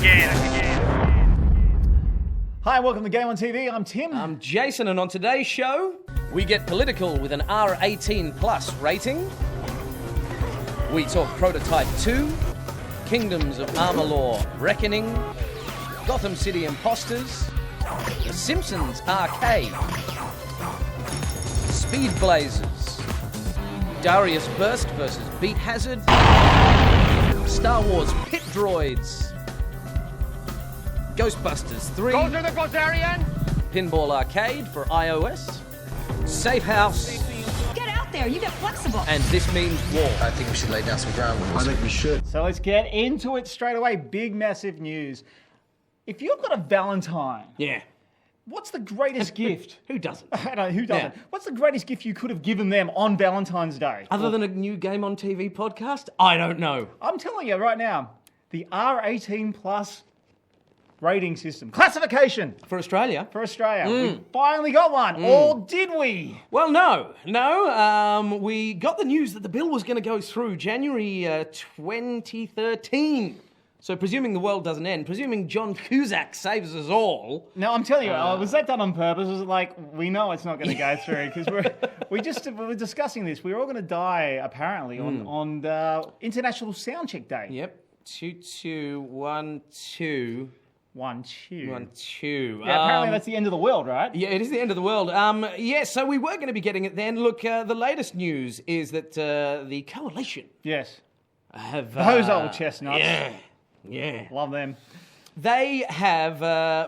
Hi, welcome to GameOnTV. I'm Tim. I'm Jason, and on today's show, we get political with an R18 plus rating. We talk Prototype 2, Kingdoms of Amalur Reckoning, Gotham City Imposters, the Simpsons Arcade, Speed Blazers, Darius Burst versus Beat Hazard, Star Wars Pit Droids, Ghostbusters 3, Go to the Gozerian! Pinball Arcade for iOS, Safe House, Get out there, you get flexible. and This Means War. I think we should lay down some ground rules. I think we should. So let's get into it straight away. Big, massive news. If you've got a Valentine, Yeah. what's the greatest gift? Who doesn't? I don't know, who doesn't? Yeah. What's the greatest gift you could have given them on Valentine's Day? Other than a new Game on TV podcast? I don't know. I'm telling you right now, the R18 plus rating system. Classification For Australia? for Australia. We finally got one. Or did we? Well, no. We got the news that the bill was going to go through January 2013. So presuming the world doesn't end, presuming John Cusack saves us all. No, I'm telling you, was that done on purpose? Was it like, we know it's not going to go through? Because we were discussing this. We were all going to die, apparently, on the International Soundcheck Day. Yep. 2212. 1, 2. 1, 2. Yeah, apparently that's the end of the world, right? Yeah, it is the end of the world. So we were going to be getting it then. Look, the latest news is that the coalition Yes. have... Those old chestnuts. Yeah. Love them. They have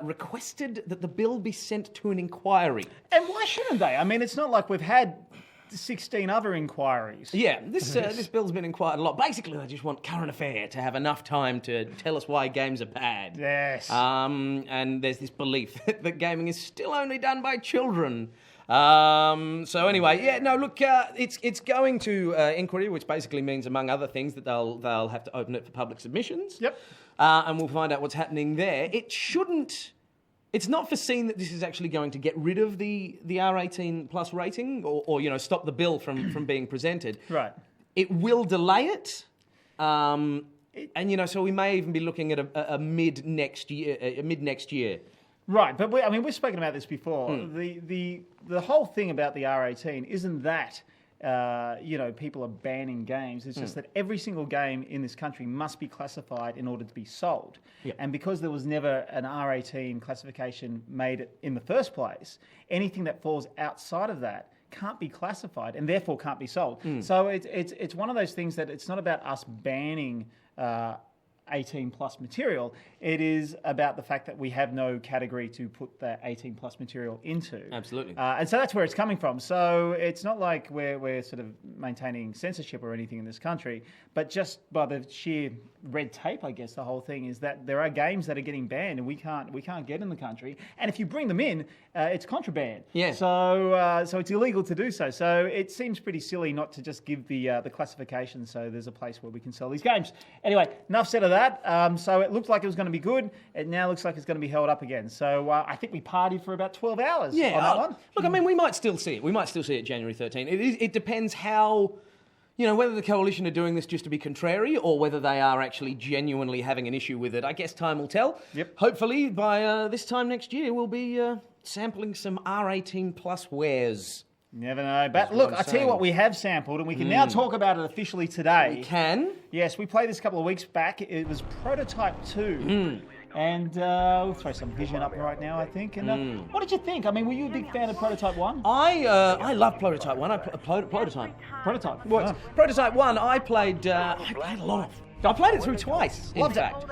requested that the bill be sent to an inquiry. And why shouldn't they? I mean, it's not like we've had 16 other inquiries. Yeah, this bill's been inquired a lot. Basically, they just want Current Affair to have enough time to tell us why games are bad. Yes. And there's this belief that gaming is still only done by children. So anyway, it's going to inquiry, which basically means, among other things, that they'll have to open it for public submissions. Yep. And we'll find out what's happening there. It's not foreseen that this is actually going to get rid of the R18 plus rating or stop the bill from being presented. Right. It will delay it. So we may even be looking at a mid next year. Right, but we've spoken about this before. The whole thing about the R18 isn't that people are banning games. It's just that every single game in this country must be classified in order to be sold. Yep. And because there was never an R18 classification made in the first place, anything that falls outside of that can't be classified and therefore can't be sold. So it's one of those things that it's not about us banning 18 plus material. It is about the fact that we have no category to put that 18 plus material into. Absolutely. And so that's where it's coming from. So it's not like we're sort of maintaining censorship or anything in this country, but just by the sheer red tape, I guess the whole thing is that there are games that are getting banned and we can't get in the country. And if you bring them in, it's contraband. Yeah. So it's illegal to do so. So it seems pretty silly not to just give the classification so there's a place where we can sell these games. Anyway, enough said of that. So it looked like it was going to be good. It now looks like it's going to be held up again. So I think we partied for about 12 hours on that one. Look, I mean, we might still see it. We might still see it January 13. It depends how, whether the coalition are doing this just to be contrary or whether they are actually genuinely having an issue with it. I guess time will tell. Yep. Hopefully by this time next year, we'll be sampling some R18 plus wares. Never know. But what look, I'm I tell you saying. what, we have sampled, and we can now talk about it officially today. We can. Yes, we played this a couple of weeks back. It was Prototype 2. And we'll throw some vision up right now, I think. And what did you think? I mean, were you a big fan of Prototype 1? I love Prototype 1. I played Prototype. Prototype. What? Oh. Prototype 1, I played a lot of. I played it through twice, in Loved it. fact.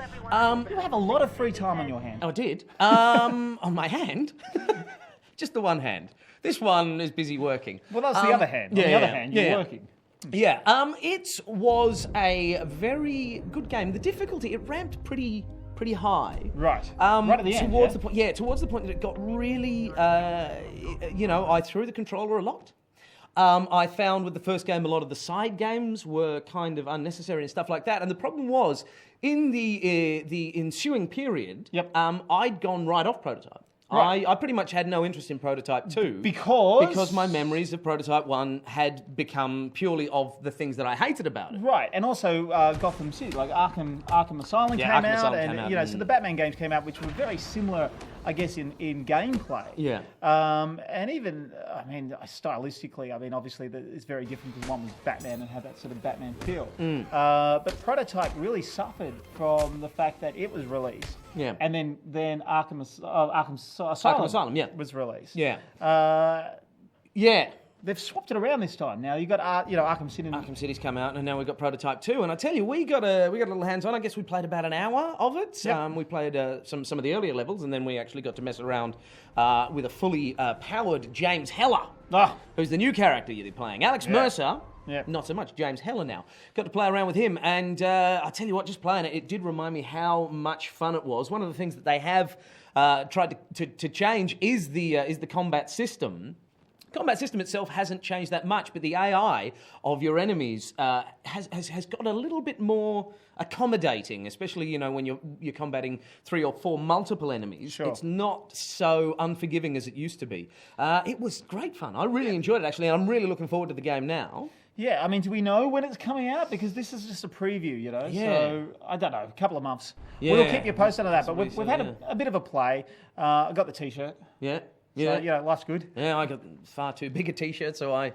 You have a lot of free time on your hands. I did. On my hand. Just the one hand. This one is busy working. Well, that's the other hand. On the other hand, you're working. Yeah. It was a very good game. The difficulty, it ramped pretty high. Right. Right at the end. Towards the point that it got really, I threw the controller a lot. I found with the first game a lot of the side games were kind of unnecessary and stuff like that. And the problem was, in the ensuing period, Yep. I'd gone right off Prototype. Right. I pretty much had no interest in Prototype 2. Because my memories of Prototype 1 had become purely of the things that I hated about it. Right, and also Gotham City, like Arkham Asylum came Arkham out, Asylum and came out, you know, so the Batman games came out, which were very similar, I guess, in gameplay. Yeah. And even, I mean, stylistically, I mean, obviously it's very different because one was Batman and had that sort of Batman feel. But Prototype really suffered from the fact that it was released. Yeah. And then Arkham Asylum yeah. was released. Yeah. Yeah. They've swapped it around this time. Now you got Arkham City. Arkham City's come out, and now we've got Prototype 2. And I tell you, we got a little hands on. I guess we played about an hour of it. Yep. We played some of the earlier levels, and then we actually got to mess around with a fully powered James Heller, who's the new character you're playing. Alex Mercer. Yep. Not so much. James Heller now. Got to play around with him, and I tell you what, just playing it did remind me how much fun it was. One of the things that they have tried to change is the combat system. Combat system itself hasn't changed that much, but the AI of your enemies has got a little bit more accommodating, especially when you're combating 3 or 4 multiple enemies. Sure. It's not so unforgiving as it used to be. It was great fun. I really enjoyed it, actually, and I'm really looking forward to the game now. Yeah, I mean, do we know when it's coming out? Because this is just a preview, Yeah. So, I don't know, a couple of months. Yeah. We'll keep you posted on that, but we've So, had a bit of a play. I got the T-shirt. Yeah. So, life's good. Yeah, I got far too big a T-shirt, so I...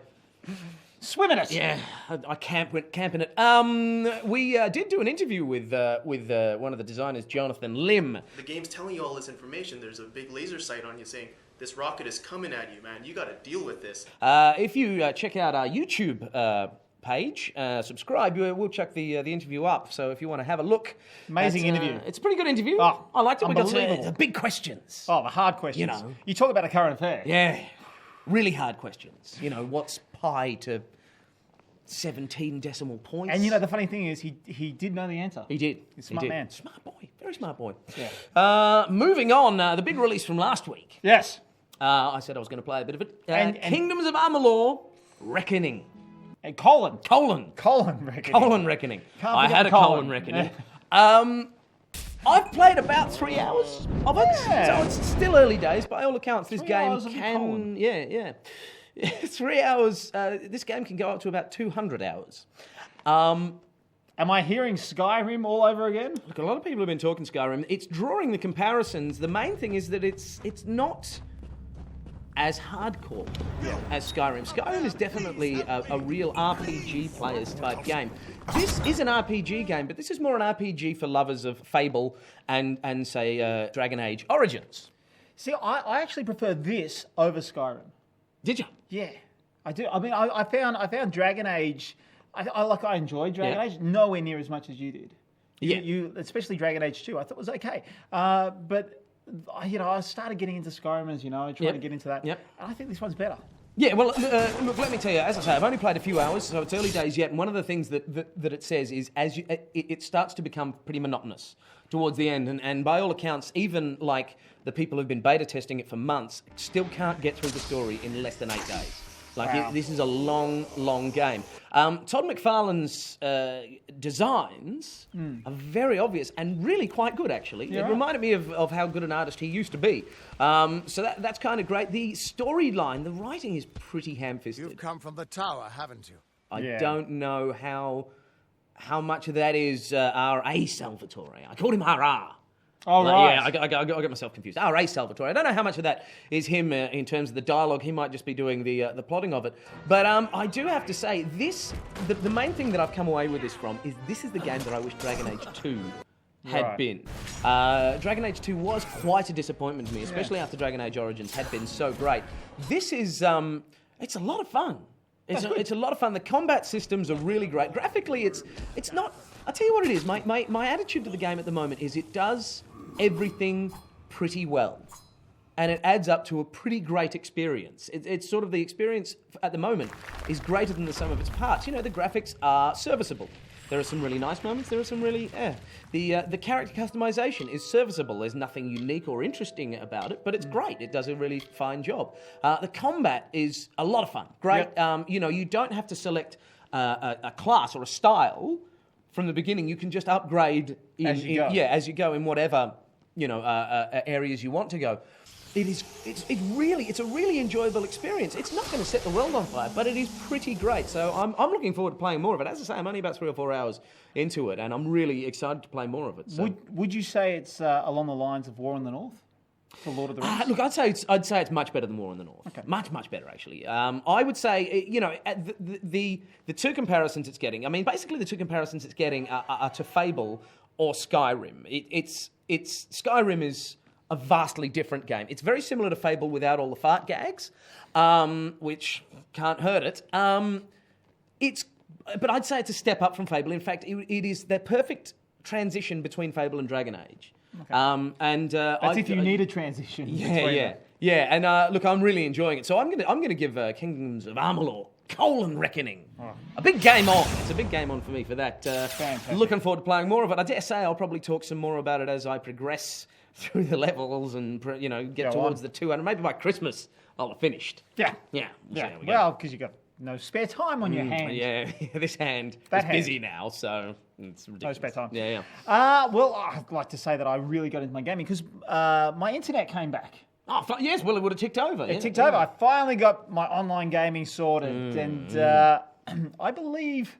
Swim in it! Yeah, I camp in it. We did do an interview with one of the designers, Jonathan Lim. The game's telling you all this information. There's a big laser sight on you saying, this rocket is coming at you, man. You got to deal with this. If you check out our YouTube page, subscribe, we'll chuck the interview up. So if you want to have a look. Amazing interview. It's a pretty good interview. Oh, I liked it. We got unbelievable. the big questions. Oh, the hard questions. You talk about a current affair. Yeah, really hard questions. What's pi to 17 decimal points? And the funny thing is, he did know the answer. He did. He's a smart man. Smart boy. Very smart boy. Yeah. Moving on, the big release from last week. Yes. I said I was going to play a bit of it. And Kingdoms of Amalur, Reckoning. And Colon Reckoning. Colon Reckoning. Can't I forget had a Colon. Colon Reckoning. I've played about 3 hours of it, Yeah. so it's still early days. By all accounts, this 3 game hours of can... Colon. Yeah. 3 hours. This game can go up to about 200 hours. Am I hearing Skyrim all over again? Look, a lot of people have been talking Skyrim. It's drawing the comparisons. The main thing is that it's not as hardcore as Skyrim. Skyrim is definitely a real RPG players type game. This is an RPG game, but this is more an RPG for lovers of Fable and say, Dragon Age Origins. See, I actually prefer this over Skyrim. Did you? Yeah, I do. I mean, I found Dragon Age. I enjoyed Dragon Age nowhere near as much as you did. Yeah. You especially Dragon Age 2. I thought was okay, but I started getting into Skyrim as trying to get into that. Yep. And I think this one's better. Yeah, well, look, let me tell you, as I say, I've only played a few hours, so it's early days yet, and one of the things that it says is it starts to become pretty monotonous towards the end, and by all accounts, even like the people who've been beta testing it for months still can't get through the story in less than 8 days. Wow. This is a long, long game. Todd McFarlane's designs are very obvious and really quite good, actually. Yeah, it right. reminded me of how good an artist he used to be. So that's kind of great. The storyline, the writing is pretty ham-fisted. You've come from the tower, haven't you? I don't know how much of that is R.A. Salvatore. I called him R.R. Oh, right. Yeah, I got myself confused. R.A. Salvatore. I don't know how much of that is him in terms of the dialogue. He might just be doing the plotting of it. But I do have to say, the main thing that I've come away with this from is this is the game that I wish Dragon Age 2 had been. Dragon Age 2 was quite a disappointment to me, especially after Dragon Age Origins had been so great. This is, it's a lot of fun. It's a lot of fun. The combat systems are really great. Graphically, it's not... I'll tell you what it is. My attitude to the game at the moment is it does everything pretty well. And it adds up to a pretty great experience. It's sort of the experience at the moment is greater than the sum of its parts. The graphics are serviceable. There are some really nice moments. There are some really, The character customization is serviceable. There's nothing unique or interesting about it, but it's great. It does a really fine job. The combat is a lot of fun. Great. Yep. You don't have to select a class or a style from the beginning. You can just upgrade As you go. as you go in whatever areas you want to go. it's a really enjoyable experience. It's not going to set the world on fire, but it is pretty great. So I'm looking forward to playing more of it. As I say, I'm only about 3 or 4 hours into it, and I'm really excited to play more of it. So. Would you say it's along the lines of War in the North for Lord of the Rings? Look, I'd say it's much better than War in the North. Okay. Much better actually. I would say the two comparisons it's getting. I mean, basically the two comparisons it's getting are to Fable or Skyrim. It's Skyrim is a vastly different game. It's very similar to Fable without all the fart gags, which can't hurt it. But I'd say it's a step up from Fable. In fact, it is the perfect transition between Fable and Dragon Age. Okay. That's if you need a transition. Yeah. And look, I'm really enjoying it. So I'm gonna give Kingdoms of Amalur: Reckoning a big game on. It's a big game on for me for that. Looking forward to playing more of it. I dare say I'll probably talk some more about it as I progress through the levels and get towards the 200. Maybe by Christmas I'll have finished. Yeah. Well, because you've got no spare time on your hand. Yeah, this hand is busy now, so it's ridiculous. No spare time. Yeah. Well, I'd like to say that I really got into my gaming because my internet came back. Oh, yes, well, it would have ticked over. It ticked over. I finally got my online gaming sorted. And I believe,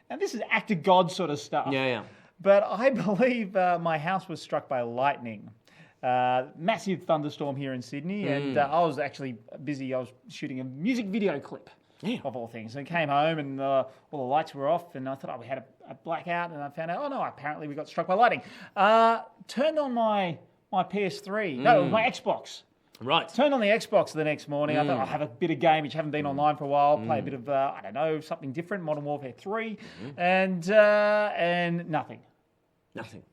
and this is act of God sort of stuff. Yeah. But I believe my house was struck by lightning. Massive thunderstorm here in Sydney. And I was actually busy. I was shooting a music video clip. Yeah. Of all things. And I came home and all the lights were off and I thought, we had a blackout, and I found out, no, apparently we got struck by lightning. Turned on my PS3, no, my Xbox. Right. Turned on the Xbox the next morning. I thought I'll have a bit of game, which haven't been online for a while, play a bit of, something different, Modern Warfare 3, and nothing. Nothing.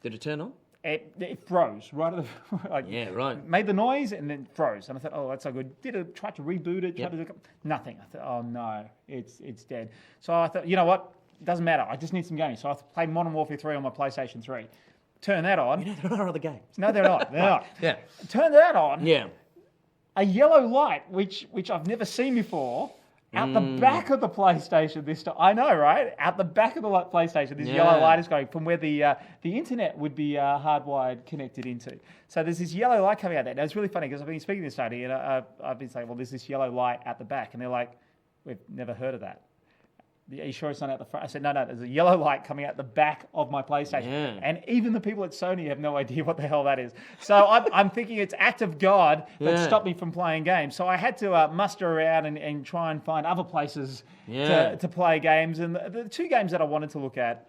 Did it turn on? It froze right at the right. Made the noise and then froze, and I thought, that's so good. Tried to reboot it, nothing. I thought, oh no, it's dead. So I thought, you know what? It doesn't matter. I just need some games. So I played Modern Warfare 3 on my PlayStation 3. Turn that on. There are other games. No, they're not. They're not. Yeah. Turn that on. Yeah. A yellow light, which I've never seen before. Out the back of the PlayStation this time. I know, right? Out the back of the PlayStation, this yellow light is going from where the internet would be hardwired connected into. So there's this yellow light coming out there. Now, it's really funny because I've been speaking to this study and I've been saying, well, there's this yellow light at the back. And they're like, we've never heard of that. Are you sure it's not out the front? I said, no, there's a yellow light coming out the back of my PlayStation. Yeah. And even the people at Sony have no idea what the hell that is. So I'm thinking it's act of God that stopped me from playing games. So I had to muster around and try and find other places to play games. And the two games that I wanted to look at,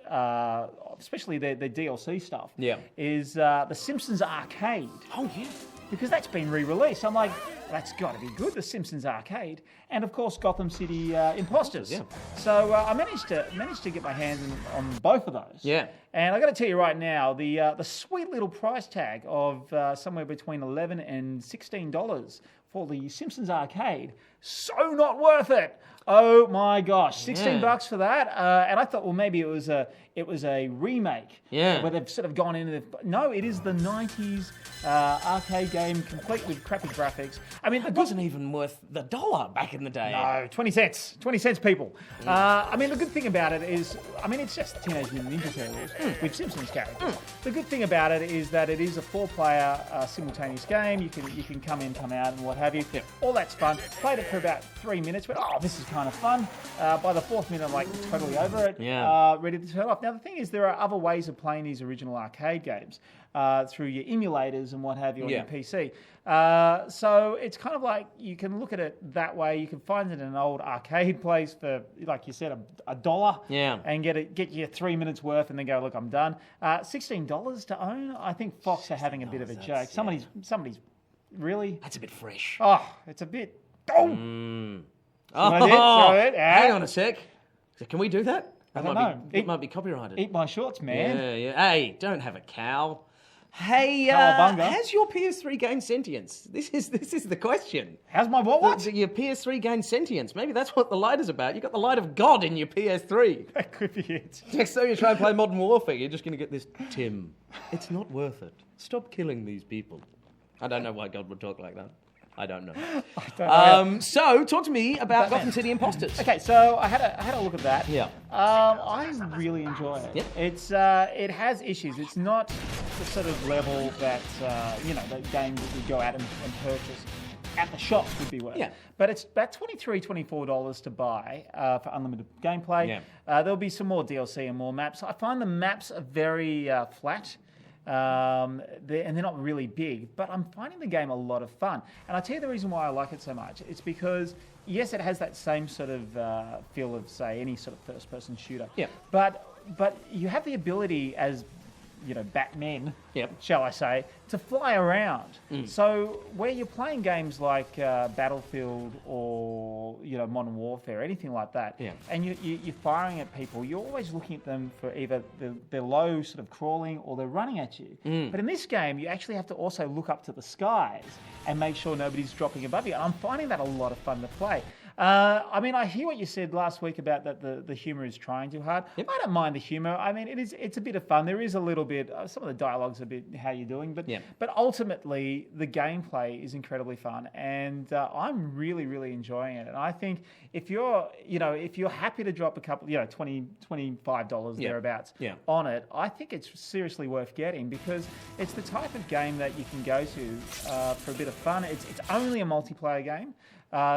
especially the DLC stuff, is the Simpsons Arcade. Oh, yeah. Because that's been re-released. I'm like, that's got to be good, the Simpsons Arcade. And, of course, Gotham City Imposters. Yeah. So I managed to get my hands on both of those. Yeah. And I got to tell you right now, the sweet little price tag of somewhere between $11 and $16 for the Simpsons Arcade, so not worth it. Oh my gosh, $16 for that, and I thought, well, maybe it was a remake, where they've sort of gone into the. No, it is the '90s arcade game, complete with crappy graphics. I mean, it wasn't even worth the $1 back in the day. No, 20 cents, people. I mean, the good thing about it is, it's just Teenage Mutant Ninja Turtles with Simpsons characters. The good thing about it is that it is a 4-player simultaneous game. You can come in, come out, and what have you. All that's fun. Played it for about 3 minutes. Went, this is kind of fun. By the 4th minute, I'm like totally over it. Ready to turn off. Now the thing is, there are other ways of playing these original arcade games through your emulators and what have you on your PC. So it's kind of like you can look at it that way. You can find it in an old arcade place for, like you said, $1. And get you 3 minutes worth, and then go, look, I'm done. $16 to own. I think Fox are having a bit of a joke. Somebody's really. That's a bit fresh. Oh, it's a bit. Hang on a sec. Can we do that? I don't know. It might be copyrighted. Eat my shorts, man. Yeah. Hey, don't have a cow. Hey, has your PS3 gained sentience? This is the question. How's my what? Your PS3 gained sentience. Maybe that's what the light is about. You got the light of God in your PS3. That could be it. Next time you try and play Modern Warfare, you're just going to get this, Tim, it's not worth it. Stop killing these people. I don't know why God would talk like that. I don't know. So, talk to me about Gotham City Imposters. Okay, so I had a look at that. Yeah. I really enjoy it. Yep. It has issues. It's not the sort of level that, the game that you go out and purchase at the shops would be worth. Yeah. But it's about $23, $24 to buy for unlimited gameplay. Yeah. There'll be some more DLC and more maps. I find the maps are very flat. They're not really big, but I'm finding the game a lot of fun. And I'll tell you the reason why I like it so much. It's because, yes, it has that same sort of feel of, say, any sort of first-person shooter. Yeah. But you have the ability as, Batmen, shall I say, to fly around. So where you're playing games like Battlefield or, Modern Warfare, anything like that, and you're firing at people, you're always looking at them for either they're low sort of crawling or they're running at you. But in this game, you actually have to also look up to the skies and make sure nobody's dropping above you. And I'm finding that a lot of fun to play. I hear what you said last week about that the humour is trying too hard. I don't mind the humour. I mean, it's a bit of fun. There is a little bit, some of the dialogue's a bit, how you doing? But ultimately, the gameplay is incredibly fun, and I'm really, really enjoying it. And I think if you're happy to drop a couple, $20, $25 thereabouts on it, I think it's seriously worth getting, because it's the type of game that you can go to for a bit of fun. It's only a multiplayer game.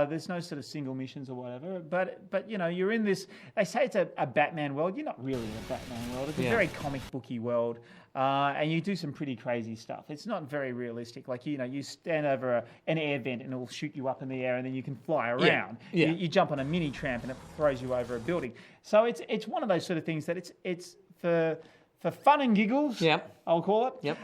There's no sort of single missions or whatever, but you're in this. They say it's a Batman world. You're not really in a Batman world. It's a very comic booky world, and you do some pretty crazy stuff. It's not very realistic. Like you stand over an air vent and it will shoot you up in the air, and then you can fly around. Yeah. You jump on a mini tramp and it throws you over a building. So it's one of those sort of things that it's for fun and giggles. I'll call it.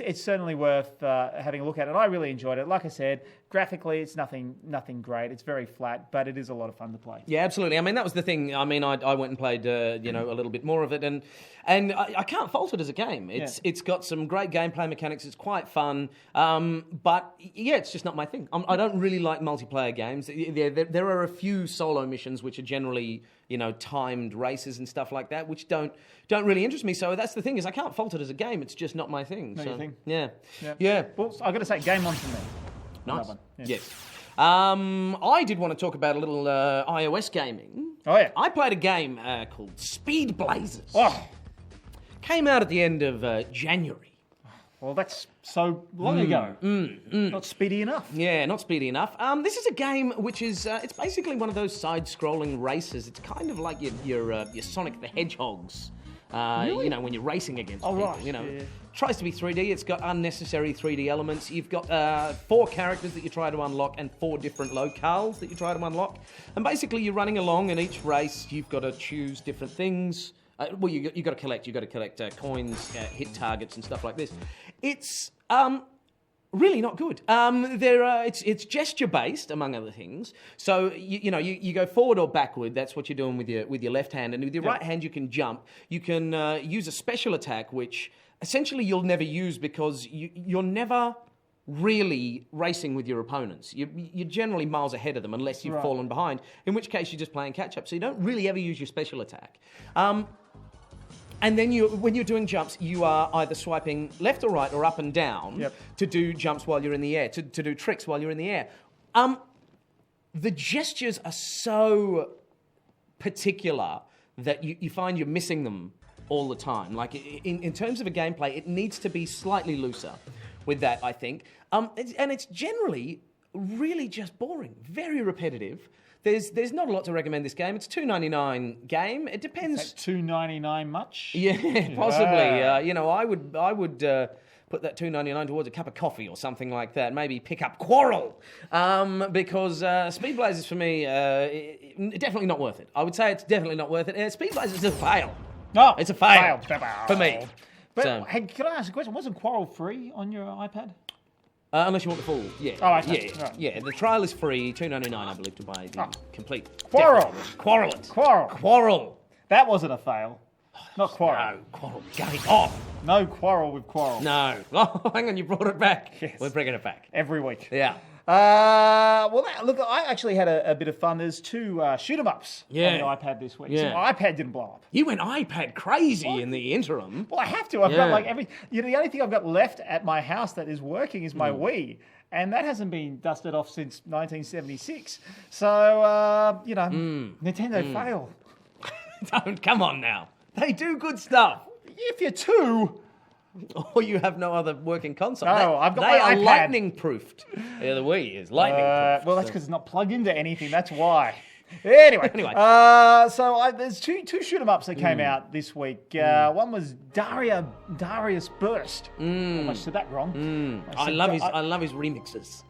It's certainly worth having a look at it. I really enjoyed it. Like I said, graphically, it's nothing great. It's very flat, but it is a lot of fun to play. Yeah, absolutely. I mean, that was the thing. I mean, I went and played, a little bit more of it, and I can't fault it as a game. It's got some great gameplay mechanics. It's quite fun, but it's just not my thing. I don't really like multiplayer games. There are a few solo missions which are generally, timed races and stuff like that, which don't really interest me. So that's the thing, is I can't fault it as a game. It's just not my thing. Not your thing? Yeah. Well, I've got to say, game on for me. Nice. Yeah. Yes. I did want to talk about a little iOS gaming. Oh, yeah. I played a game called Speed Blazers. Oh. Came out at the end of January. Well, that's so long ago. Not speedy enough. Yeah, not speedy enough. This is a game which is, it's basically one of those side-scrolling races. It's kind of like your Sonic the Hedgehogs. Really? When you're racing against people. Right. Tries to be 3D. It's got unnecessary 3D elements. You've got 4 characters that you try to unlock and 4 different locales that you try to unlock. And basically, you're running along, and each race, you've got to choose different things. You've got to collect. You've got to collect coins, hit targets, and stuff like this. It's really not good. It's gesture based, among other things. So you go forward or backward. That's what you're doing with your left hand, and with your right hand you can jump. You can use a special attack, which essentially you'll never use because you're never really racing with your opponents. You're generally miles ahead of them unless you've fallen behind, in which case you're just playing catch up. So you don't really ever use your special attack. And then when you're doing jumps, you are either swiping left or right or up and down to do jumps while you're in the air, to do tricks while you're in the air. The gestures are so particular that you find you're missing them all the time. Like, in terms of a gameplay, it needs to be slightly looser with that, I think. And it's generally really just boring, very repetitive. There's not a lot to recommend this game. It's a $2.99 game. It depends. Is that $2.99 much? Yeah, possibly. I would put that $2.99 towards a cup of coffee or something like that. Maybe pick up Quarrel, because Speed Blazers for me, definitely not worth it. I would say it's definitely not worth it. Speed Blazers is a fail. No, it's a fail for me. But hey, can I ask a question? Wasn't Quarrel free on your iPad? Unless you want the full, Oh, okay. Yeah. The trial is free, $2.99, I believe, to buy the complete. Quarrel. Quarrel. That wasn't a fail. Not Quarrel. No, Quarrel. Get it off. No quarrel with Quarrel. No. Oh, hang on, you brought it back. Yes. We're bringing it back. Every week. Yeah. Look, I actually had a bit of fun. There's 2 shoot-em-ups on the iPad this week. Yeah. So my iPad didn't blow up. You went iPad crazy in the interim. Well, I have to. I've got like the only thing I've got left at my house that is working is my Wii. And that hasn't been dusted off since 1976. So, Nintendo failed. Come on now. They do good stuff. If you're 2... Or you have no other working console. No, I've got they my are iPad. lightning-proofed. Yeah, the Wii is lightning-proofed. Well, that's because it's not plugged into anything. That's why. Anyway, there's two shoot 'em ups that came out this week. One was Darius Burst. I said that wrong. I love his remixes.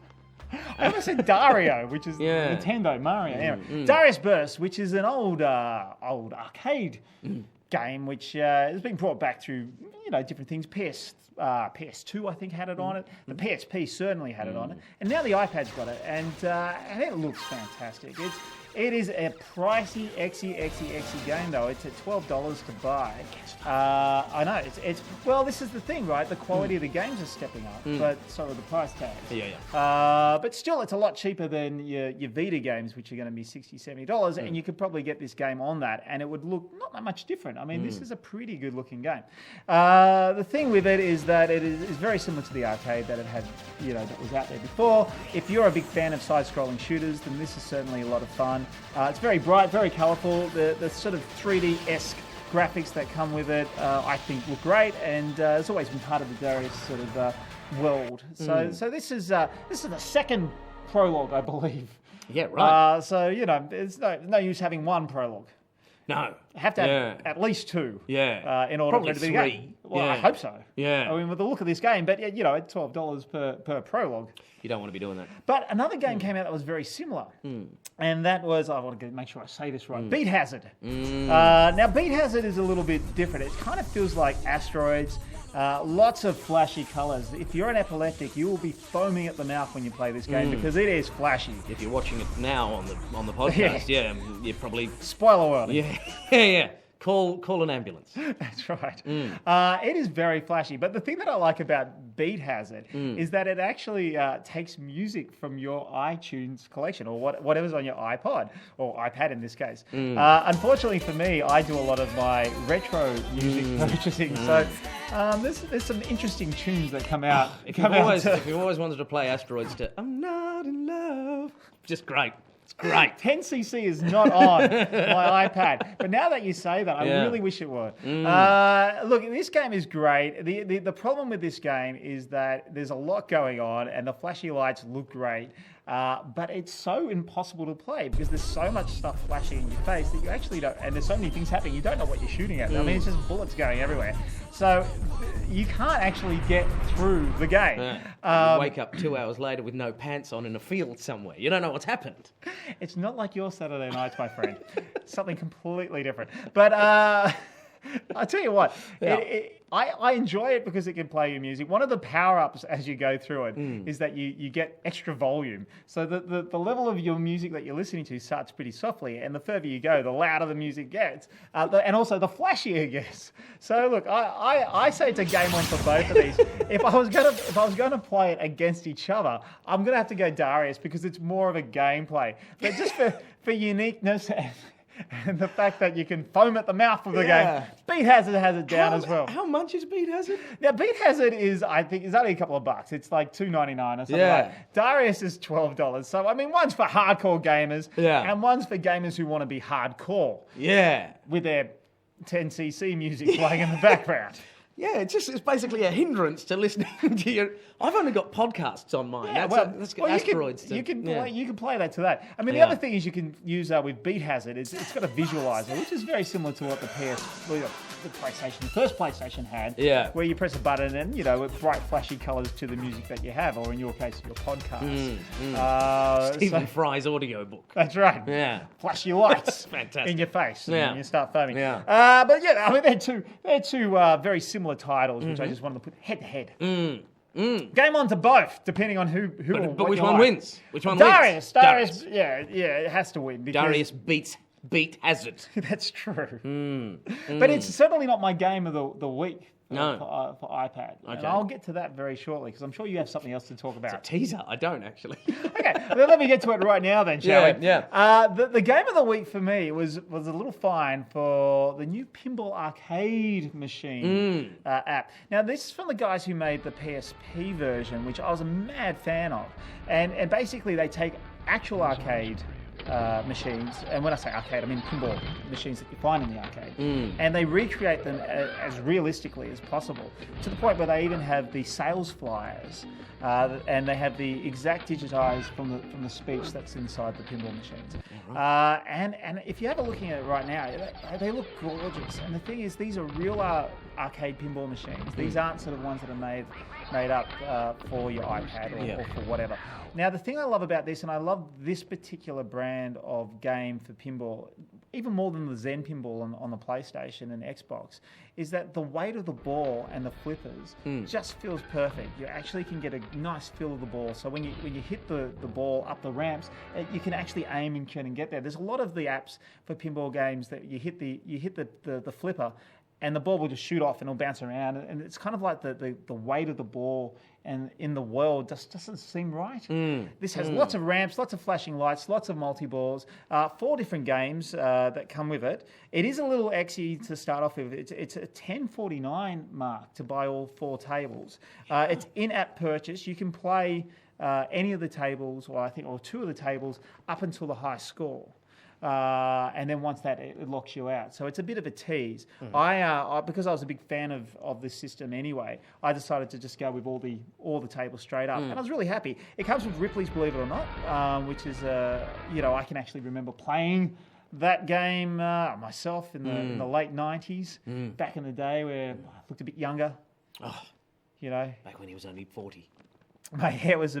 I almost said Dario, which is Nintendo Mario. Anyway, Darius Burst, which is an old arcade game, which has been brought back through different things. PS2, I think, had it on it. The PSP certainly had it on it, and now the iPad's got it, and it looks fantastic. It is a pricey, exy game, though. It's at $12 to buy. I know. Well, this is the thing, right? The quality of the games is stepping up, but so are the price tags. Yeah. But still, it's a lot cheaper than your Vita games, which are going to be $60, $70, and you could probably get this game on that, and it would look not that much different. I mean, this is a pretty good-looking game. The thing with it is that it is very similar to the arcade that it had, that was out there before. If you're a big fan of side-scrolling shooters, then this is certainly a lot of fun. It's very bright, very colourful. The sort of 3D-esque graphics that come with it, I think, look great, and it's always been part of the Darius sort of world. So this is the second prologue, I believe. Yeah, right. There's no use having one prologue. No. Have to have at least two. Yeah. In order Probably for it to be three. a game. Well, I hope so. Yeah. I mean, with the look of this game, but at $12 per prologue. You don't want to be doing that. But another game came out that was very similar, and that was, I want to make sure I say this right, Beat Hazard. Now, Beat Hazard is a little bit different. It kind of feels like Asteroids. Lots of flashy colours. If you're an epileptic, you will be foaming at the mouth when you play this game because it is flashy. If you're watching it now on the podcast, you're probably... Spoiler warning. Yeah. Call an ambulance. That's right. It is very flashy. But the thing that I like about Beat Hazard is that it actually takes music from your iTunes collection or whatever's on your iPod or iPad in this case. Unfortunately for me, I do a lot of my retro music purchasing. So there's some interesting tunes that come out. If you always wanted to play Asteroids to I'm Not in Love, just great. It's great. 10cc is not on my iPad. But now that you say that, I really wish it were. Look, this game is great. The problem with this game is that there's a lot going on and the flashy lights look great. But it's so impossible to play because there's so much stuff flashing in your face that you actually don't, and there's so many things happening, you don't know what you're shooting at. I mean, it's just bullets going everywhere. So you can't actually get through the game. You wake up 2 hours later with no pants on in a field somewhere. You don't know what's happened. It's not like your Saturday nights, my friend. Something completely different. But I'll tell you what, I enjoy it because it can play your music. One of the power-ups as you go through it is that you get extra volume. So the level of your music that you're listening to starts pretty softly, and the further you go, the louder the music gets, and also the flashier it gets. So look, I say it's a game on for both of these. If I was going to play it against each other, I'm going to have to go Darius because it's more of a gameplay. But just for uniqueness and the fact that you can foam at the mouth of the game, Beat Hazard has it down as well. How much is Beat Hazard? Now, Beat Hazard is only a couple of bucks. It's like $2.99 or something like that. Darius is $12. So, I mean, one's for hardcore gamers and one's for gamers who want to be hardcore. Yeah. With their 10cc music playing in the background. Yeah, it's basically a hindrance to listening to your... I've only got podcasts on mine. That's Asteroids. You can play that to that. I mean, the other thing is you can use with Beat Hazard is it's got a visualizer, which is very similar to what the first PlayStation had. Yeah. Where you press a button and, with bright, flashy colours to the music that you have, or in your case, your podcast. Stephen Fry's audiobook. That's right. Yeah. Flashy lights fantastic. in your face and you start foaming. Yeah. But I mean, they're two very similar titles, which I just wanted to put head to head. Game on to both, depending on who. But which one wins? Which one wins? Darius. Yeah, it has to win. Darius beats Beat Hazard. That's true. But it's certainly not my game of the week. For iPad. Okay. And I'll get to that very shortly because I'm sure you have something else to talk about. It's a teaser. I don't actually. Okay, well, let me get to it right now then, shall we? Yeah. The game of the week for me was a little find for the new Pinball Arcade machine app. Now, this is from the guys who made the PSP version, which I was a mad fan of. And basically, they take actual arcade machines, and when I say arcade, I mean pinball machines that you find in the arcade, and they recreate them as realistically as possible, to the point where they even have the sales flyers, and they have the exact digitized from the speech that's inside the pinball machines. And if you have a looking at it right now, they look gorgeous. And the thing is, these are real arcade pinball machines. These aren't sort of ones that are made up for your iPad or for whatever. Now, the thing I love about this, and I love this particular brand of game for pinball, even more than the Zen pinball on the PlayStation and Xbox, is that the weight of the ball and the flippers just feels perfect. You actually can get a nice feel of the ball. So when you hit the ball up the ramps, you can actually aim and turn and get there. There's a lot of the apps for pinball games that you hit the flipper, and the ball will just shoot off and it'll bounce around. And it's kind of like the weight of the ball and in the world just doesn't seem right. This has lots of ramps, lots of flashing lights, lots of multi-balls, 4 different games that come with it. It is a little exy to start off with. It's a $10.49 mark to buy all 4 tables. It's in-app purchase. You can play any of the tables, or 2 of the tables, up until the high score. And then once that, it locks you out. So it's a bit of a tease. I because I was a big fan of this system anyway, I decided to just go with all the tables straight up, and I was really happy. It comes with Ripley's, believe it or not, which is I can actually remember playing that game myself in the late 90s, back in the day where I looked a bit younger. Back when he was only 40. My hair was,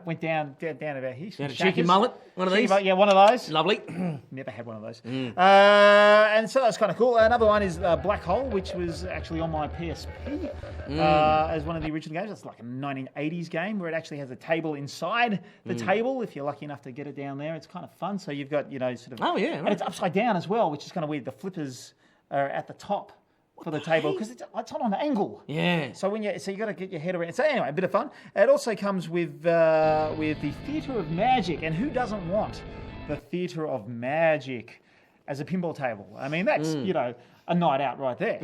went down about here. You had a cheeky mullet? One of these? Yeah, one of those. Lovely. Never had one of those. And so that's kind of cool. Another one is Black Hole, which was actually on my PSP as one of the original games. It's like a 1980s game where it actually has a table inside the table. If you're lucky enough to get it down there, it's kind of fun. So you've got, sort of... Oh, yeah. Right. And it's upside down as well, which is kind of weird. The flippers are at the top for the table because it's on an angle. Yeah. So you got to get your head around. So anyway, a bit of fun. It also comes with the Theatre of Magic, and who doesn't want the Theatre of Magic as a pinball table? I mean, that's a night out right there.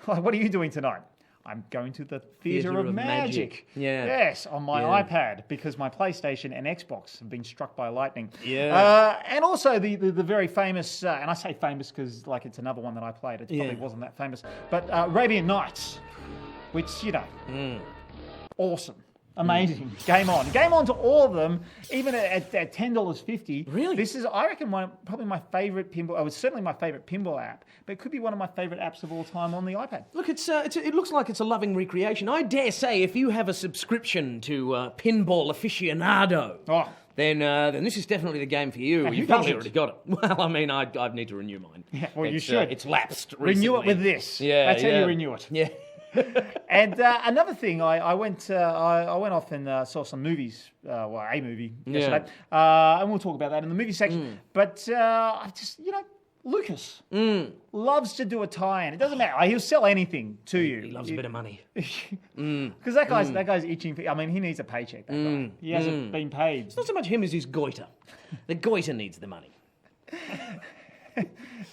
Like, what are you doing tonight? I'm going to the Theatre of Magic. Yeah. Yes, on my iPad, because my PlayStation and Xbox have been struck by lightning. Yeah. And also the very famous, and I say famous because it's another one that I played. It probably wasn't that famous. But Arabian Nights, which, awesome. Amazing. Game on. Game on to all of them, even at $10.50. Really? This is, I reckon, probably my favourite pinball. It was certainly my favourite pinball app, but it could be one of my favourite apps of all time on the iPad. Look, it looks like it's a loving recreation. I dare say if you have a subscription to Pinball Aficionado, then this is definitely the game for you. And You've probably already got it. Well, I mean, I need to renew mine. Yeah, well, you should. It's lapsed recently. Renew it with this. Yeah, That's how you renew it. Yeah. And another thing, I went off and saw some movies, a movie yesterday, and we'll talk about that in the movie section. But I just, Lucas loves to do a tie-in. It doesn't matter. He'll sell anything to you. He loves a bit of money. Because that guy's itching. He needs a paycheck. That guy. He hasn't been paid. It's not so much him as his goiter. The goiter needs the money.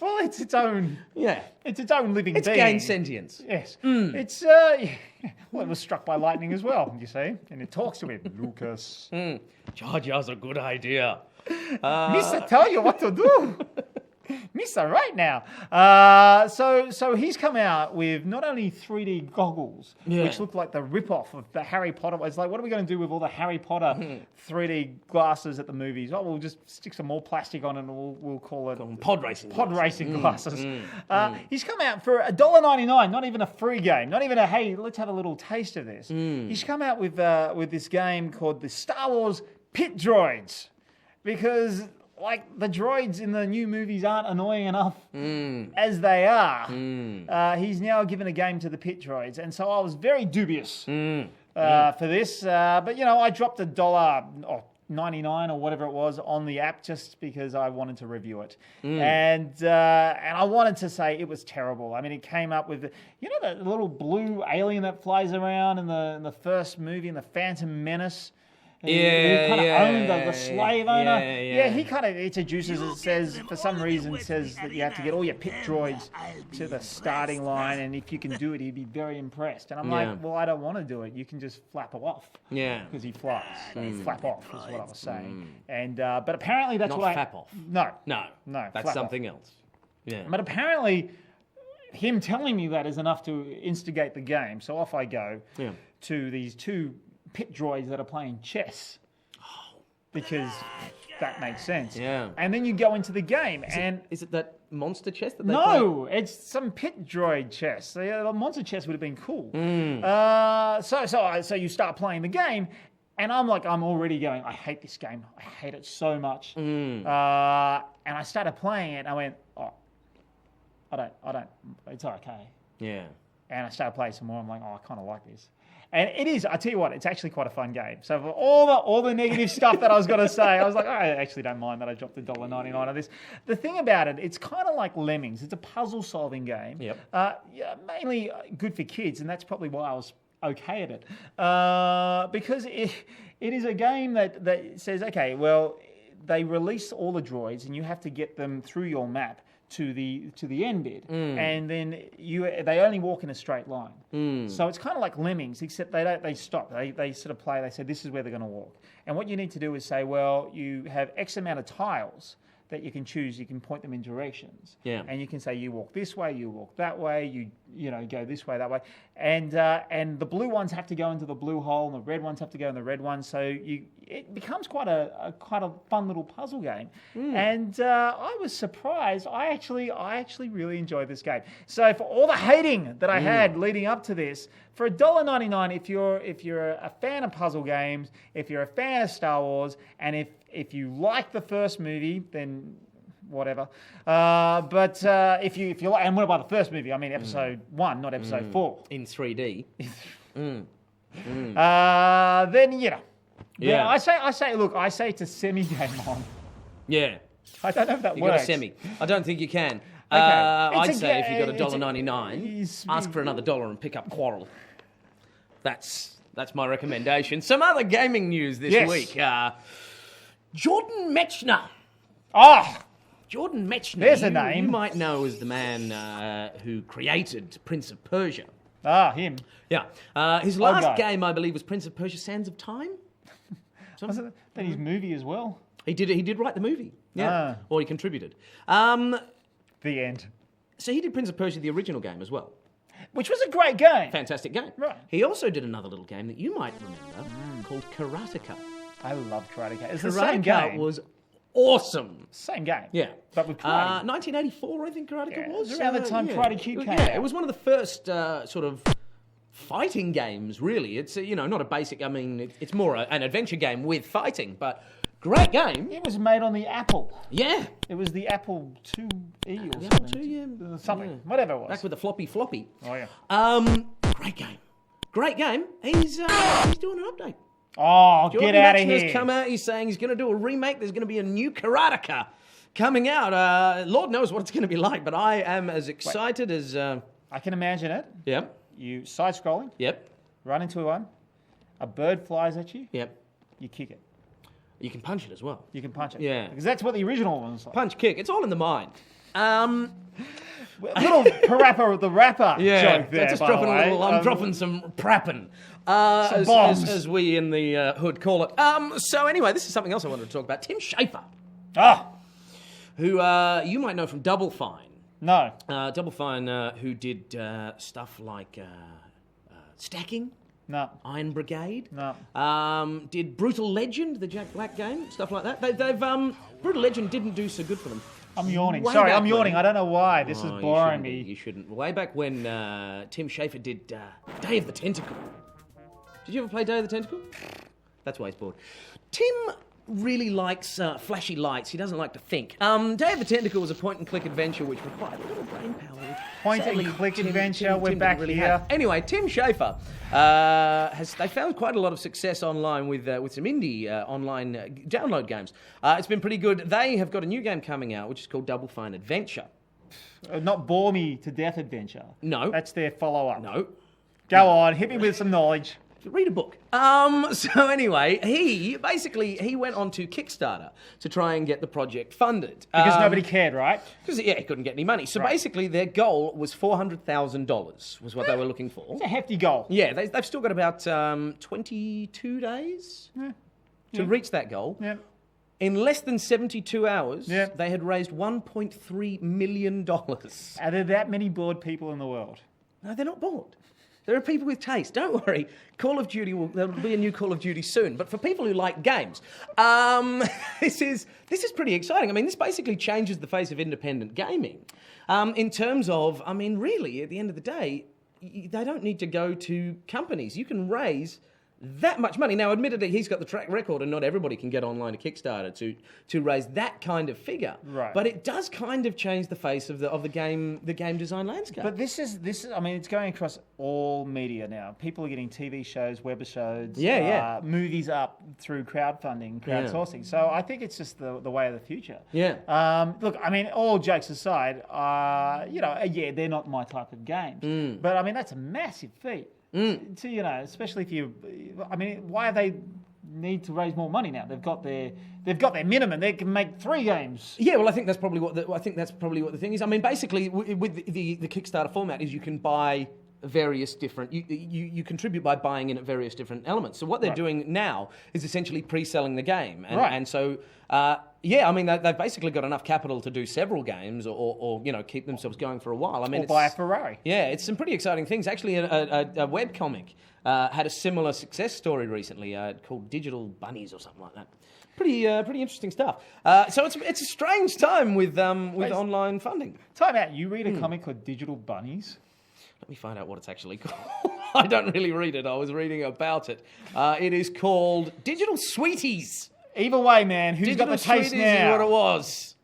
Well, it's its own. Yeah, it's its own living being. It's gained sentience. Yes, it's it was struck by lightning as well. You see, and it talks to him, Lucas. Jar Jar's a good idea. Mister, tell you what to do. Mister, right now. So he's come out with not only 3D goggles, which look like the rip-off of the Harry Potter. It's like, what are we going to do with all the Harry Potter 3D glasses at the movies? Oh, we'll just stick some more plastic on it and we'll call it pod racing glasses. He's come out for $1.99, not even a free game, not even a, hey, let's have a little taste of this. He's come out with this game called the Star Wars Pit Droids, because the droids in the new movies aren't annoying enough as they are. He's now given a game to the pit droids, and so I was very dubious for this. But I dropped $1.99 or whatever it was on the app just because I wanted to review it, and I wanted to say it was terrible. I mean, it came up with the little blue alien that flies around in the first movie, in the Phantom Menace. who kind of owned the slave owner. yeah. He kind of introduces it, says, for some reason, says that you have to get all your pit droids to the starting line, and if you can do it, he'd be very impressed. And I'm like, well, I don't want to do it. You can just flap off. Yeah. Because he flies. Flap off is what I was saying. And but apparently that's Not what flap off. No. That's something else. Yeah. But apparently, him telling me that is enough to instigate the game. So off I go to these two pit droids that are playing chess. Because that makes sense. Yeah. And then you go into the game Is it that monster chess that they play? No, it's some pit droid chess. The monster chess would have been cool. So you start playing the game, and I'm already going, I hate this game. I hate it so much. And I started playing it, and I went, I don't, it's okay. Yeah. And I started playing some more. I'm like, I kind of like this. And it is, I tell you what, it's actually quite a fun game. So for all the negative stuff that I was going to say, I was like, I actually don't mind that I dropped $1.99 on this. The thing about it, it's kind of like Lemmings. It's a puzzle-solving game. Yep. Mainly good for kids, and that's probably why I was okay at it. Because it is a game that says, okay, well, they release all the droids, and you have to get them through your map to the end bit, and then they only walk in a straight line. So it's kind of like Lemmings, except they stop. They sort of play. They say this is where they're going to walk, and what you need to do is say, well, you have X amount of tiles that you can choose. You can point them in directions, and you can say you walk this way, you walk that way, you go this way, that way, and the blue ones have to go into the blue hole, and the red ones have to go in the red one. So it becomes quite a fun little puzzle game, and I was surprised. I actually really enjoyed this game. So for all the hating that I had leading up to this, for $1.99, if you're a fan of puzzle games, if you're a fan of Star Wars, and if you like the first movie, then whatever. But if you like, and what about the first movie? I mean, episode 1, not episode 4. In 3D. Then you know. Yeah. I say to semi-game on. Yeah. I don't know if that You works. got a semi. I don't think you can. Okay. I'd say if you got $1.99, ask for another $1 and pick up Quarrel. That's my recommendation. Some other gaming news this week. Jordan Mechner. Jordan Mechner. There's a name. You might know as the man who created Prince of Persia. Him. Yeah. His last game, I believe, was Prince of Persia: Sands of Time. Wasn't that his movie as well? He did write the movie. Yeah. Or he contributed. The end. So he did Prince of Persia, the original game, as well. Which was a great game. Fantastic game. Right. He also did another little game that you might remember called Karateka. I love Karateka. It's the same game. Karateka was awesome. Same game. Yeah. But with karate. 1984, I think Karateka was. It was around the time Karate Kid came out. It was one of the first sort of fighting games, really. It's, not a basic, it's more an adventure game with fighting, but great game. It was made on the Apple. Yeah. It was the Apple IIe or The something. Apple II, Something. yeah. Whatever it was. Back with the floppy. Oh, yeah. Great game. He's doing an update. Oh, Jordan get out of Mechner's here. come out. He's saying he's going to do a remake. There's going to be a new Karateka coming out. Lord knows what it's going to be like, but I am as excited as... I can imagine it. Yep. You side-scrolling, Yep. run into one, a bird flies at you, Yep. you kick it. You can punch it as well. You can punch it. Yeah. Because that's what the original one was like. Punch, kick. It's all in the mind. Little Parappa the Rapper joke there, just by dropping the a way. little. I'm dropping some prapping, as we in the hood call it. So anyway, this is something else I wanted to talk about. Tim Schafer, who you might know from Double Fine. No. Double Fine, who did stuff like Stacking. No. Iron Brigade. No. Did Brutal Legend, the Jack Black game, stuff like that. They've Brutal Legend didn't do so good for them. I'm yawning. Way Sorry, back I'm yawning. when- I don't know why. This is boring me. You shouldn't. Way back when Tim Schafer did Day of the Tentacle. Did you ever play Day of the Tentacle? That's why he's bored. Tim really likes flashy lights. He doesn't like to think. Day of the Tentacle was a point-and-click adventure which required a little brain power. Point-and-click adventure. We're Tim back didn't really here. have. Anyway, Tim Schafer they found quite a lot of success online with some indie online download games. It's been pretty good. They have got a new game coming out which is called Double Fine Adventure. Not Bore Me to Death Adventure. No. That's their follow-up. No. Go on. Hit me with some knowledge. Read a book. So anyway, he went on to Kickstarter to try and get the project funded. Because nobody cared, right? Because, he couldn't get any money. So basically their goal was $400,000 was what they were looking for. It's a hefty goal. Yeah, they've still got about 22 days to reach that goal. Yeah. In less than 72 hours, Yeah. they had raised $1.3 million. Are there that many bored people in the world? No, they're not bored. There are people with taste. Don't worry. Call of Duty there'll be a new Call of Duty soon. But for people who like games, this is pretty exciting. I mean, this basically changes the face of independent gaming. In terms of, I mean, really, at the end of the day, they don't need to go to companies. You can raise that much money. Now, admittedly, he's got the track record, and not everybody can get online to Kickstarter to raise that kind of figure. Right. But it does kind of change the face of the game design landscape. But this is. I mean, it's going across all media now. People are getting TV shows, webisodes, movies up through crowdfunding, crowdsourcing. So I think it's just the way of the future. Yeah. Look, I mean, all jokes aside, they're not my type of games. But I mean, that's a massive feat. To, especially if you, I mean, why they need to raise more money now? They've got their minimum. They can make 3 games. Yeah, well, I think that's probably what the thing is. I mean, basically, with the Kickstarter format is you can buy various different. You contribute by buying in at various different elements. So what they're doing now is essentially pre-selling the game, and so. I mean, they've basically got enough capital to do several games or keep themselves going for a while. I mean, or buy a Ferrari. Yeah, it's some pretty exciting things. Actually, a webcomic had a similar success story recently called Digital Bunnies or something like that. Pretty interesting stuff. So it's a strange time with online funding. Time out. You read a comic called Digital Bunnies? Let me find out what it's actually called. I don't really read it. I was reading about it. It is called Digital Sweeties. Either way, man, who's got the taste now? Is what it was.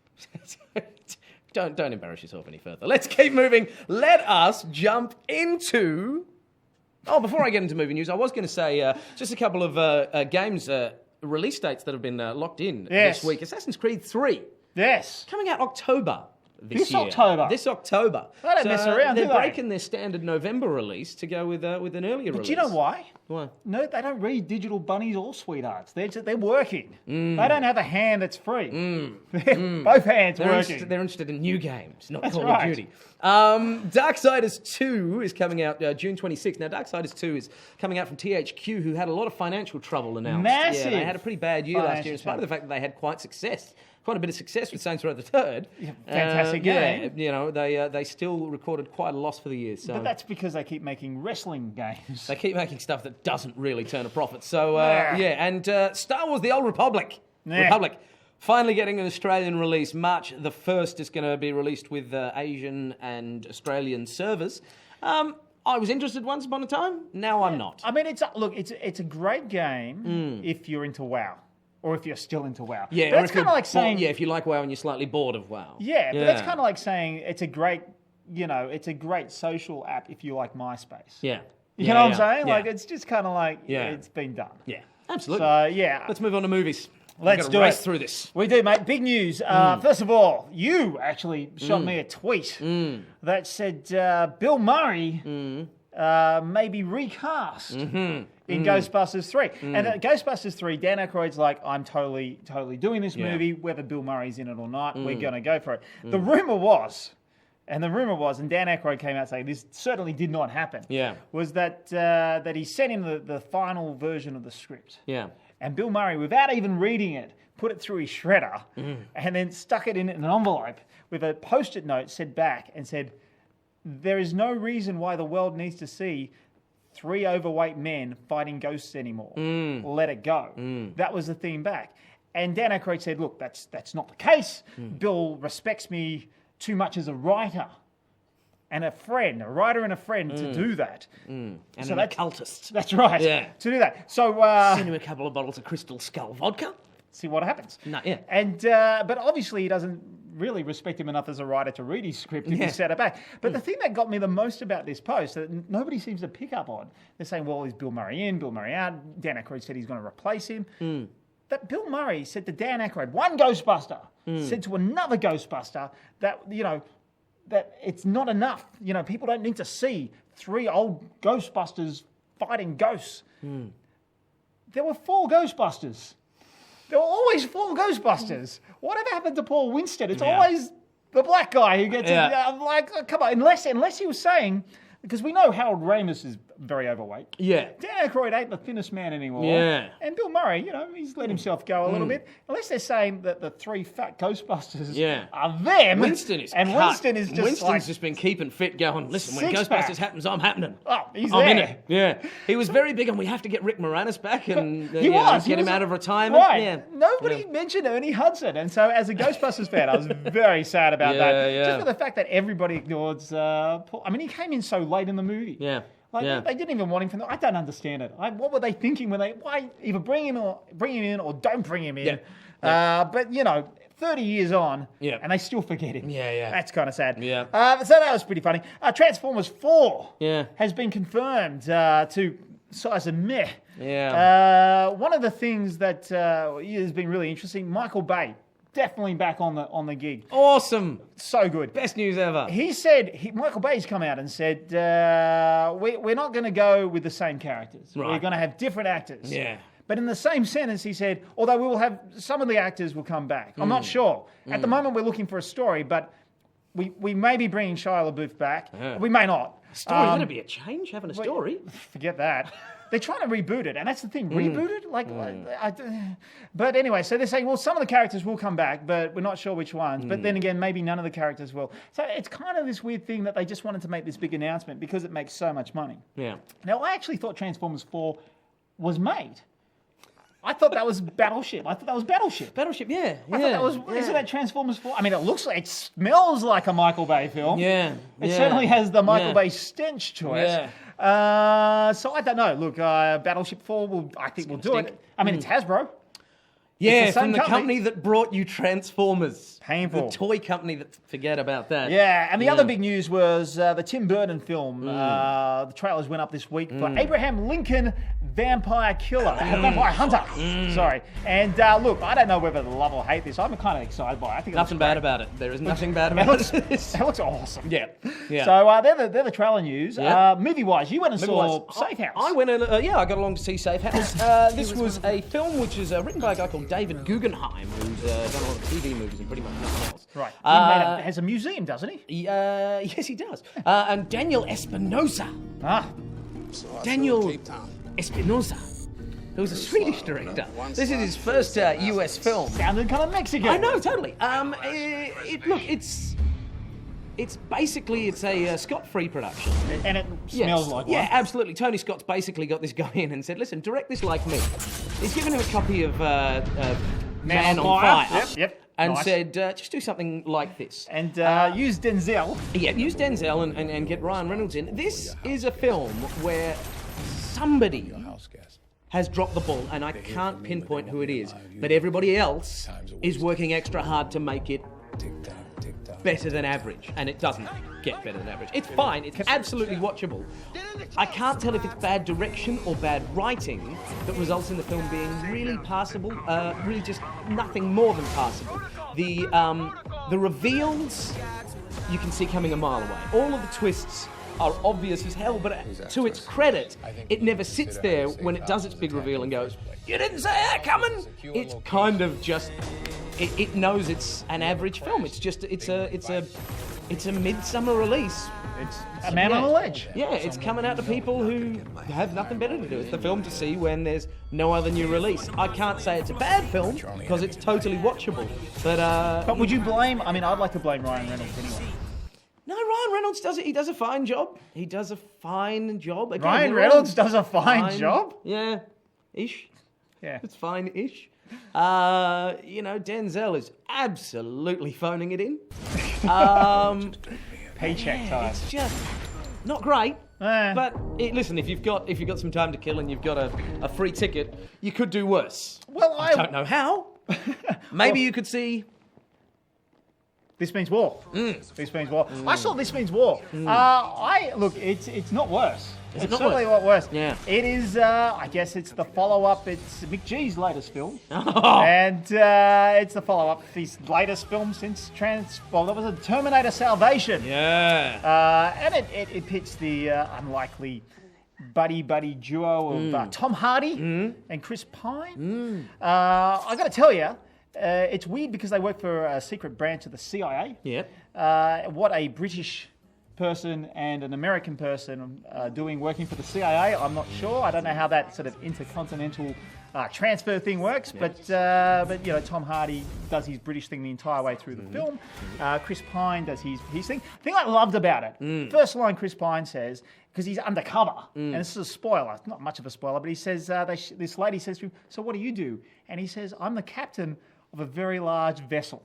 Don't embarrass yourself any further. Let's keep moving. Let us jump into... Oh, before I get into movie news, I was going to say just a couple of games release dates that have been locked in this week. Assassin's Creed 3. Yes. Coming out October. This year. This October. They don't mess around, They're breaking their standard November release to go with an earlier release. Do you know why? Why? No, they don't read Digital Bunnies or Sweethearts. They're working. They don't have a hand that's free. Both hands working. They're interested in new games, not Call of Duty. Darksiders 2 is coming out June 26th. Now, Darksiders 2 is coming out from THQ, who had a lot of financial trouble announced. Massive. Yeah, they had a pretty bad year last year, in spite of the fact that they had quite a bit of success with Saints Row the Third. Yeah, fantastic game. Yeah, they still recorded quite a loss for the year. So. But that's because they keep making wrestling games. They keep making stuff that doesn't really turn a profit. So, and Star Wars The Old Republic. Finally getting an Australian release. March the 1st is going to be released with Asian and Australian servers. I was interested once upon a time. Now I'm not. I mean, it's a great game if you're into WoW. Or if you're still into WoW. Yeah, but that's kind of like saying... if you like WoW and you're slightly bored of WoW. Yeah, but that's kind of like saying it's a great social app if you like MySpace. Yeah. You know what I'm saying? Yeah. Like, it's just kind of like, it's been done. Yeah, absolutely. So, yeah. Let's move on to movies. Let's do race it. through this. We do, mate. Big news. First of all, you actually shot me a tweet that said Bill Murray may be recast in Ghostbusters 3. And at Ghostbusters 3, Dan Aykroyd's like, I'm totally doing this movie, whether Bill Murray's in it or not, we're going to go for it. The rumour was, and Dan Aykroyd came out saying this certainly did not happen, was that he sent in the final version of the script. Yeah. And Bill Murray, without even reading it, put it through his shredder and then stuck it in an envelope with a Post-it note, said, there is no reason why the world needs to see 3 overweight men fighting ghosts anymore. Let it go. That was the theme back. And Dan Aykroyd said, look, that's not the case. Bill respects me too much as a writer and a writer and a friend to do that. And so an occultist. That's right. Yeah. To do that. So send him a couple of bottles of Crystal Skull vodka. See what happens. No, yeah. And but obviously he doesn't really respect him enough as a writer to read his script if he set it back. But the thing that got me the most about this post that nobody seems to pick up on, they're saying, well, is Bill Murray in, Bill Murray out? Dan Aykroyd said he's going to replace him. That Bill Murray said to Dan Aykroyd, one Ghostbuster, said to another Ghostbuster that, that it's not enough. People don't need to see 3 old Ghostbusters fighting ghosts. There were 4 Ghostbusters. There were always 4 Ghostbusters. Whatever happened to Paul Winstead? It's always the black guy who gets it. I'm like, come on, unless he was saying, because we know Harold Ramis is very overweight. Yeah. Dan Aykroyd ain't the thinnest man anymore. Yeah. And Bill Murray, you know, he's let himself go a little bit. Unless they're saying that the 3 fat Ghostbusters are them. Winston is and cut. Winston is just Winston's just been keeping fit going, listen, when Six-pack. Ghostbusters happens, I'm happening. Oh, he's I'm in there. it. Yeah. He was very big on we have to get Rick Moranis back and He was. get He him was out of retirement. Right. Yeah. Nobody mentioned Ernie Hudson. And so as a Ghostbusters fan, I was very sad about that. Yeah. Just for the fact that everybody ignored Paul. I mean, he came in so late in the movie. Yeah. Like, they didn't even want him from the... I don't understand it. What were they thinking when they... Why either bring him in or don't bring him in? But, you know, 30 years on, and they still forget him. Yeah. That's kind of sad. Yeah. So that was pretty funny. Transformers 4 has been confirmed to size of meh. Yeah. One of the things that has been really interesting, Michael Bay, definitely back on the gig. Awesome. So good. Best news ever. He said, Michael Bay's come out and said, we're not going to go with the same characters. Right. We're going to have different actors. Yeah. But in the same sentence, he said, although we will have, some of the actors will come back. I'm not sure. At the moment, we're looking for a story, but we may be bringing Shia LaBeouf back. We may not. Story, would it be a change, having a story? Forget that. They're trying to reboot it, and that's the thing. Reboot it? But anyway, so they're saying, well, some of the characters will come back, but we're not sure which ones. But then again, maybe none of the characters will. So it's kind of this weird thing that they just wanted to make this big announcement because it makes so much money. Yeah. Now, I actually thought Transformers 4 was made. I thought that was Battleship. Battleship, yeah. I thought that was, isn't that Transformers 4? I mean, it smells like a Michael Bay film. Yeah. It certainly has the Michael Bay stench to it. Yeah. So I don't know. Look, Battleship 4, I think we'll do it. I mean, it's Hasbro. Yeah, It's the from same the company that brought you Transformers. Painful. The toy company that, forget about that. Yeah, and the other big news was the Tim Burton film. The trailers went up this week for Abraham Lincoln Vampire Killer. Vampire Hunter. Sorry. And look, I don't know whether to love or hate this. I'm kind of excited by it. I think Nothing bad about it. There is nothing bad about it. It looks awesome. Yeah. So they're the trailer news. Yeah. Movie-wise, you went and saw Safe House. I went and, I got along to see Safe House. This was a film which is written by a guy called David Guggenheim, who's done a lot of TV movies and pretty much nothing else. Right. He has a museum, doesn't he? Yes, he does. And Daniel Espinosa. Daniel Espinosa, who's a Swedish director. This is his first US film. Sounded kind of Mexican. I know, totally. It's basically a Scott-free production. And it smells like one. Yeah, absolutely. Tony Scott's basically got this guy in and said, listen, direct this like me. He's given him a copy of Man on Fire. Yep. And Nice. said, just do something like this. And use Denzel. Yeah, use Denzel and get Ryan Reynolds in. This is a film where somebody has dropped the ball, and I can't pinpoint who it is, but everybody else is working extra hard to make it better than average, and it doesn't get better than average. It's fine. It's absolutely watchable. I can't tell if it's bad direction or bad writing that results in the film being really passable, really just nothing more than passable. The reveals you can see coming a mile away. All of the twists are obvious as hell, but to its credit, it never sits there when it does its big reveal and goes, "You didn't say that coming." It's kind of just, it knows it's an average film. It's just, it's a midsummer release. It's a man on a ledge. Yeah, it's coming out to people who have nothing better to do. It's the film to see when there's no other new release. I can't say it's a bad film because it's totally watchable. But would you blame? I mean, I'd like to blame Ryan Reynolds anyway. No, Ryan Reynolds does it. He does a fine job. Again, Ryan we're Reynolds all does a fine job? Yeah, ish. Yeah. It's fine-ish. Denzel is absolutely phoning it in. Paycheck time. It's just not great. But listen, if you've got some time to kill and you've got a free ticket, you could do worse. Well, I don't know how. Maybe you could see This Means War. This Means War. I saw This Means War. It's not worse. It's not certainly worse? not worse. Yeah. It is, I guess it's the follow-up. It's Mick G's latest film. And it's the follow-up to his latest film since that was a Terminator Salvation. Yeah. And it pits the unlikely buddy duo of Tom Hardy and Chris Pine. I got to tell you, it's weird because they work for a secret branch of the CIA. Yep. What a British person and an American person working for the CIA, I'm not sure. I don't know how that sort of intercontinental transfer thing works, but you know, Tom Hardy does his British thing the entire way through the film. Chris Pine does his thing. The thing I loved about it, first line Chris Pine says, because he's undercover, and this is a spoiler, it's not much of a spoiler, but he says, this lady says to him, so what do you do? And he says, I'm the captain of a very large vessel.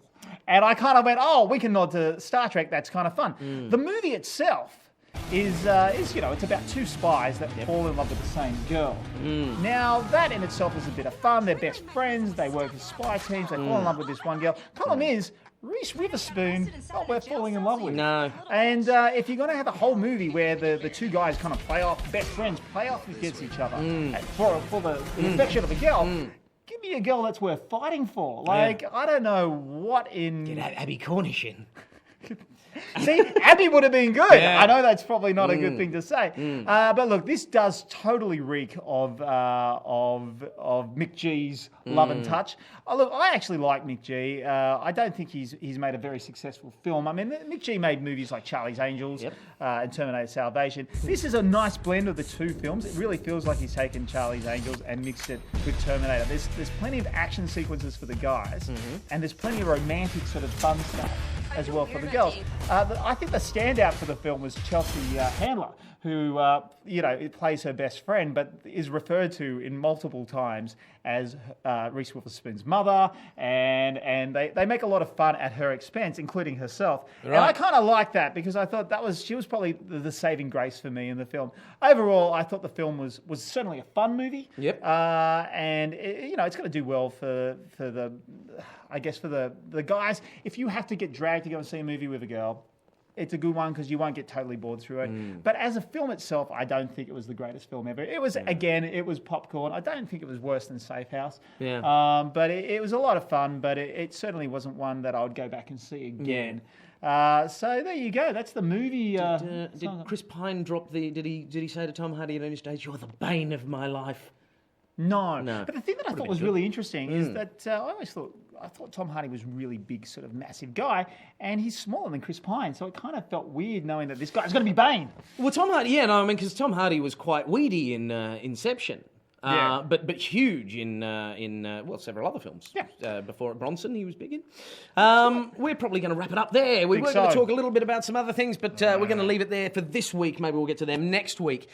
And I kind of went, oh, we can nod to Star Trek, that's kind of fun. The movie itself is you know, it's about two spies that fall in love with the same girl. Now, that in itself is a bit of fun. They're best friends, they work as spy teams, they fall in love with this one girl. Problem is, Reese Witherspoon, not worth falling in love with. No. And if you're going to have a whole movie where the two guys kind of play off, best friends, play off against each other for the affection of a girl, give me a girl that's worth fighting for. Like, I don't know what in... Get Abby Cornish in. See, Abby would have been good. Yeah. I know that's probably not a good thing to say. But look, this does totally reek of Mick G's love and touch. Look, I actually like Mick G. I don't think he's made a very successful film. I mean, Mick G made movies like Charlie's Angels and Terminator Salvation. This is a nice blend of the two films. It really feels like he's taken Charlie's Angels and mixed it with Terminator. There's plenty of action sequences for the guys, and there's plenty of romantic sort of fun stuff as well for the girls. I think the standout for the film was Chelsea Handler, who you know, plays her best friend, but is referred to in multiple times as Reese Witherspoon's mother, and they make a lot of fun at her expense, including herself. Right. And I kind of like that because I thought she was probably the saving grace for me in the film. Overall, I thought the film was certainly a fun movie. Yep. And you know, it's going to do well for the, I guess, for the guys. If you have to get dragged to go and see a movie with a girl, it's a good one because you won't get totally bored through it. But as a film itself, I don't think it was the greatest film ever. It was, again, it was popcorn. I don't think it was worse than Safe House. Yeah. But it was a lot of fun, but it certainly wasn't one that I would go back and see again. So there you go. That's the movie. Did Chris Pine drop did he say to Tom Hardy at any stage, "You're the bane of my life"? No. But the thing that I thought was really interesting is that I thought Tom Hardy was a really big, sort of massive guy, and he's smaller than Chris Pine, so it kind of felt weird knowing that this guy's going to be Bane. Well, Tom Hardy, because Tom Hardy was quite weedy in Inception. But huge in several other films. Yeah. Before Bronson, he was big in. We're probably going to wrap it up there. We were going to talk a little bit about some other things, but we're going to leave it there for this week. Maybe we'll get to them next week.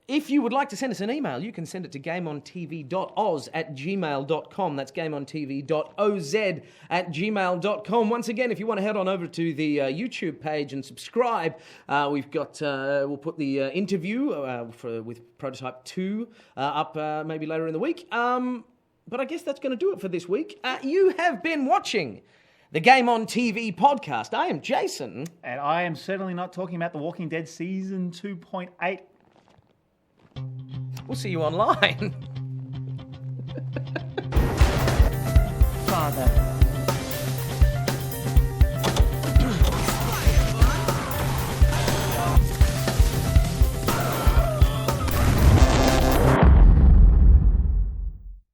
If you would like to send us an email, you can send it to gameontv.oz@gmail.com. That's gameontv.oz@gmail.com. Once again, if you want to head on over to the YouTube page and subscribe, we've got, we'll put the interview with Prototype 2 up maybe later in the week. But I guess that's going to do it for this week. You have been watching the Game On TV podcast. I am Jason. And I am certainly not talking about The Walking Dead Season 2.8. We'll see you online. Father.